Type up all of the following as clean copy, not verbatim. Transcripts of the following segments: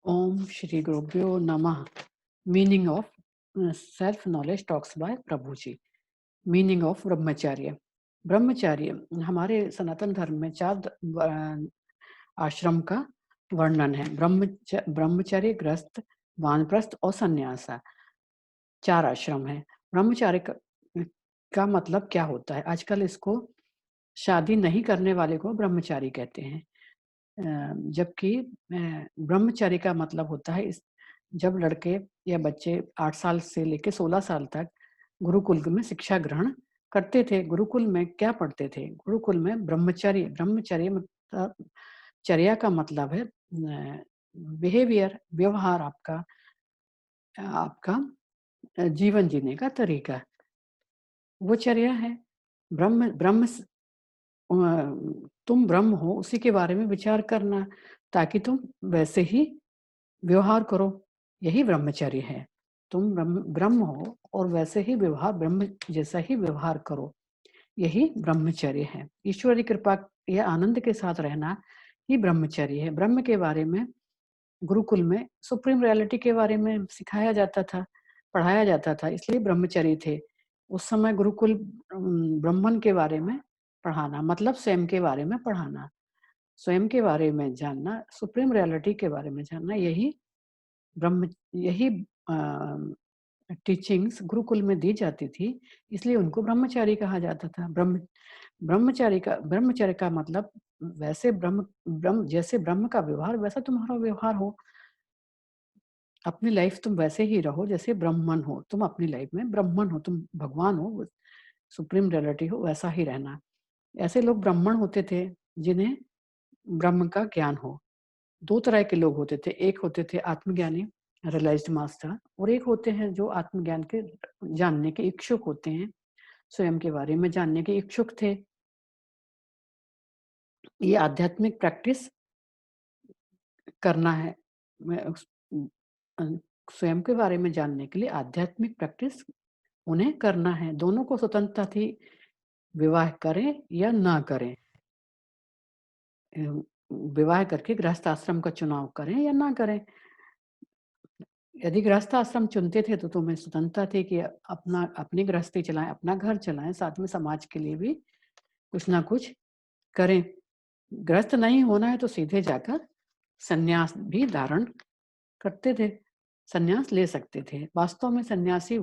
Om Shri Gurubhyo Namah. Meaning of self-knowledge talks by Prabhuji. Meaning of ब्रह्मचर्य। ब्रह्मचर्य हमारे सनातन धर्म में आश्रम का वर्णन है। ब्रह्मचर्य, गृहस्थ, वानप्रस्थ और सन्यास। 4 आश्रम है। ब्रह्मचर्य का मतलब क्या होता है? आजकल इसको शादी नहीं करने वाले को ब्रह्मचारी कहते हैं। जबकि ब्रह्मचर्य का मतलब होता है जब लड़के या बच्चे 8 साल से लेकर 16 साल तक गुरुकुल में शिक्षा ग्रहण करते थे। गुरुकुल में क्या पढ़ते थे? गुरुकुल में ब्रह्मचर्य। ब्रह्मचर्य मतलब चर्या का मतलब है बिहेवियर, व्यवहार, आपका आपका जीवन जीने का तरीका, वो चर्या है। ब्रह्म ब्रह्म तुम ब्रह्म हो, उसी के बारे में विचार करना ताकि तुम वैसे ही व्यवहार करो, यही ब्रह्मचर्य है। तुम ब्रह्म हो और वैसे ही व्यवहार, ब्रह्म जैसा ही व्यवहार करो, यही ब्रह्मचर्य है। ईश्वरी कृपा या आनंद के साथ रहना ही ब्रह्मचर्य है। ब्रह्म के बारे में गुरुकुल में सुप्रीम रियलिटी के बारे में सिखाया जाता था, पढ़ाया जाता था, इसलिए ब्रह्मचर्य थे। उस समय गुरुकुल ब्रह्मन के बारे में पढ़ाना मतलब स्वयं के बारे में पढ़ाना, स्वयं के बारे में जानना, सुप्रीम रियलिटी के बारे में जानना, यही टीचिंग्स गुरुकुल में दी जाती थी, इसलिए उनको ब्रह्मचारी कहा जाता था। ब्रह्मचर्य का मतलब वैसे ब्रह्म जैसे ब्रह्म का व्यवहार वैसा तुम्हारा व्यवहार हो। अपनी लाइफ तुम वैसे ही रहो जैसे ब्रह्मन हो। तुम अपनी लाइफ में ब्रह्मन हो, तुम भगवान हो, सुप्रीम रियलिटी हो, वैसा ही रहना। ऐसे लोग ब्राह्मण होते थे जिन्हें ब्रह्म का ज्ञान हो। 2 तरह के लोग होते थे। एक होते थे आत्मज्ञानी, रियलाइज्ड मास्टर, और एक होते हैं जो आत्मज्ञान के जानने के इच्छुक होते हैं, स्वयं के बारे में जानने के इच्छुक थे। ये आध्यात्मिक प्रैक्टिस करना है। मैं स्वयं के बारे में जानने के लिए आध्यात्मिक प्रैक्टिस उन्हें करना है। दोनों को स्वतंत्रता थी, विवाह करें या ना करें। विवाह करके गृहस्थ आश्रम का चुनाव करें या ना करें। यदि गृहस्थ आश्रम चुनते थे तो तुम्हें स्वतंत्रता थी कि अपनी गृहस्थी चलाएं, अपना घर चलाएं, साथ में समाज के लिए भी कुछ ना कुछ करें। गृहस्थ नहीं होना है तो सीधे जाकर सन्यास भी धारण करते थे, सन्यास ले सकते थे। वास्तव में सन्यासी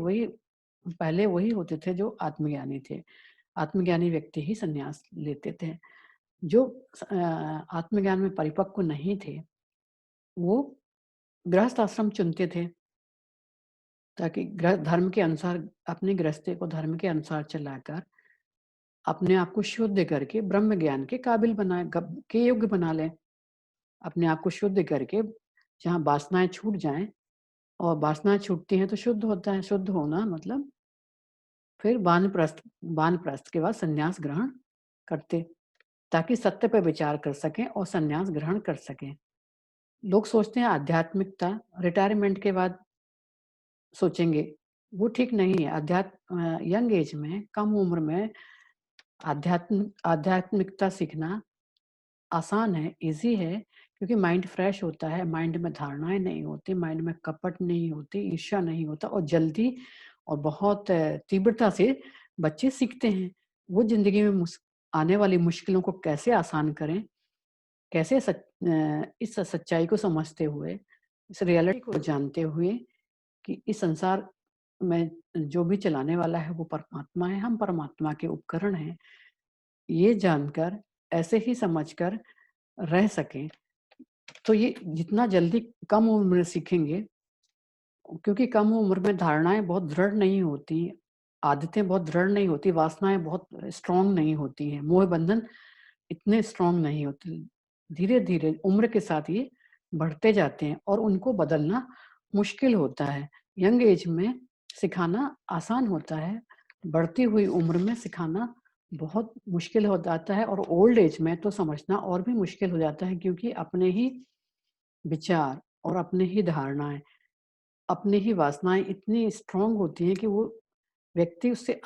पहले वही होते थे जो आत्मज्ञानी थे। आत्मज्ञानी व्यक्ति ही सन्यास लेते थे। जो आत्मज्ञान में परिपक्व नहीं थे, वो गृहस्थ आश्रम चुनते थे ताकि धर्म के अनुसार अपनी गृहस्थी को धर्म के अनुसार चलाकर अपने आप को शुद्ध करके ब्रह्म ज्ञान के काबिल के योग्य बना लें। अपने आप को शुद्ध करके जहाँ वासनाएं छूट जाएं, और वासनाएं छूटती हैं तो शुद्ध होता है। शुद्ध होना मतलब फिर वानप्रस्थ के बाद सन्यास ग्रहण करते, ताकि सत्य पर विचार कर सकें और सन्यास ग्रहण कर सकें। लोग सोचते हैं आध्यात्मिकता रिटायरमेंट के बाद सोचेंगे, वो ठीक नहीं है। यंग एज में, कम उम्र में आध्यात्मिकता सीखना आसान है, ईज़ी है, क्योंकि माइंड फ्रेश होता है, माइंड में धारणाएँ नहीं होती, माइंड में कपट नहीं होती, ईर्ष्या नहीं होता, और जल्दी और बहुत तीव्रता से बच्चे सीखते हैं। वो ज़िंदगी में आने वाली मुश्किलों को कैसे आसान करें, कैसे इस सच्चाई को समझते हुए, इस रियलिटी को जानते हुए कि इस संसार में जो भी चलाने वाला है वो परमात्मा है, हम परमात्मा के उपकरण हैं। ये जानकर, ऐसे ही समझकर रह सकें, तो ये जितना जल्दी कम उम्र में सीखेंगे, क्योंकि कम उम्र में धारणाएँ बहुत दृढ़ नहीं होती, आदतें बहुत दृढ़ नहीं होती, वासनाएँ बहुत स्ट्रॉन्ग नहीं होती हैं, मोह बंधन इतने स्ट्रॉन्ग नहीं होते। धीरे-धीरे उम्र के साथ ये बढ़ते जाते हैं और उनको बदलना मुश्किल होता है। यंग एज में सिखाना आसान होता है, बढ़ती हुई उम्र में सिखाना बहुत मुश्किल हो जाता है, और ओल्ड एज में तो समझना और भी मुश्किल हो जाता है, क्योंकि अपने ही विचार और अपने ही धारणाएँ, अपनी ही वासनाएँ इतनी स्ट्रॉन्ग होती हैं कि वो व्यक्ति उससे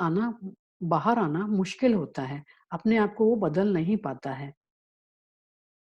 बाहर आना मुश्किल होता है। अपने आप को वो बदल नहीं पाता है।